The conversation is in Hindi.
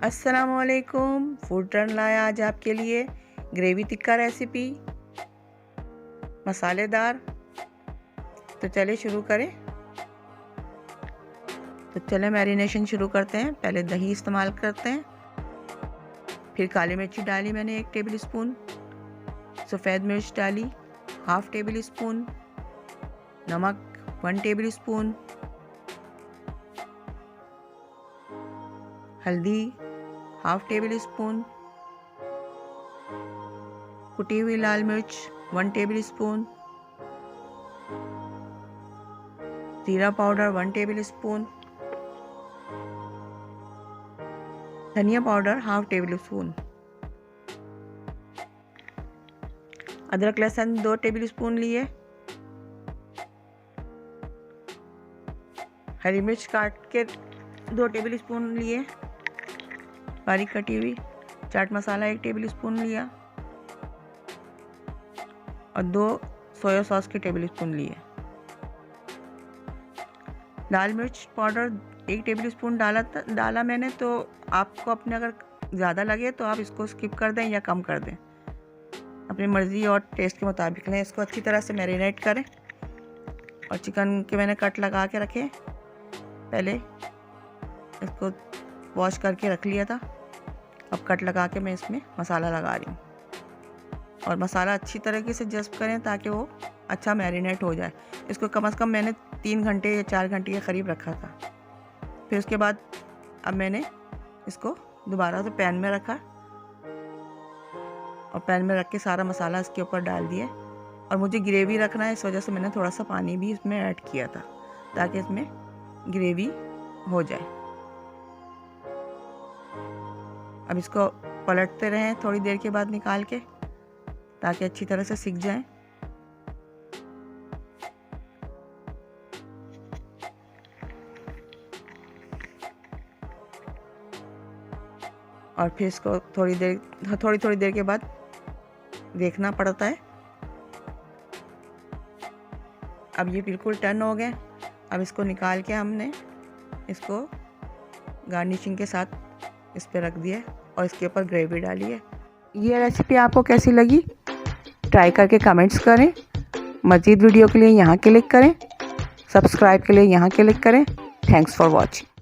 अस्सलामुअलैकुम। फूड ट्रेंड लाया आज आपके लिए ग्रेवी टिक्का रेसिपी, मसालेदार। तो चले शुरू करें। तो चले मैरिनेशन शुरू करते हैं। पहले दही इस्तेमाल करते हैं, फिर काली मिर्ची डाली मैंने 1 टेबल स्पून, सफ़ेद मिर्च डाली 1/2 टेबल स्पून, नमक 1 टेबल स्पून, हल्दी 1/2 टेबल स्पून, कुटी हुई लाल मिर्च 1 टेबल स्पून, जीरा पाउडर 1 टेबल स्पून, धनिया पाउडर 1/2 टेबल स्पून, अदरक लहसुन 2 टेबल स्पून लिए, हरी मिर्च काट के 2 टेबल स्पून लिए, बारीक कटी हुई, चाट मसाला 1 टेबल स्पून लिया और 2 सोया सॉस के टेबल स्पून लिए। लाल मिर्च पाउडर 1 टेबल स्पून डाला मैंने। तो आपको अपने अगर ज़्यादा लगे तो आप इसको स्किप कर दें या कम कर दें, अपनी मर्ज़ी और टेस्ट के मुताबिक लें। इसको अच्छी तरह से मैरिनेट करें और चिकन के मैंने कट लगा के रखे। पहले इसको वॉश करके रख लिया था, अब कट लगा के मैं इसमें मसाला लगा रही हूँ और मसाला अच्छी तरीके से जज़्ब करें ताकि वो अच्छा मैरिनेट हो जाए। इसको कम से कम मैंने 3 घंटे या 4 घंटे के करीब रखा था। फिर उसके बाद अब मैंने इसको दोबारा से पैन में रखा और पैन में रख के सारा मसाला इसके ऊपर डाल दिया। और मुझे ग्रेवी रखना है, इस वजह से मैंने थोड़ा सा पानी भी इसमें ऐड किया था ताकि इसमें ग्रेवी हो जाए। अब इसको पलटते रहें थोड़ी देर के बाद निकाल के, ताकि अच्छी तरह से सिक जाए। और फिर इसको थोड़ी देर के बाद देखना पड़ता है। अब ये बिल्कुल टर्न हो गए। अब इसको निकाल के हमने इसको गार्निशिंग के साथ इस पे रख दिया और इसके ऊपर ग्रेवी डाली है। ये रेसिपी आपको कैसी लगी ट्राई करके कमेंट्स करें। मज़ीद वीडियो के लिए यहाँ क्लिक करें, सब्सक्राइब के लिए यहाँ क्लिक करें। Thanks for watching.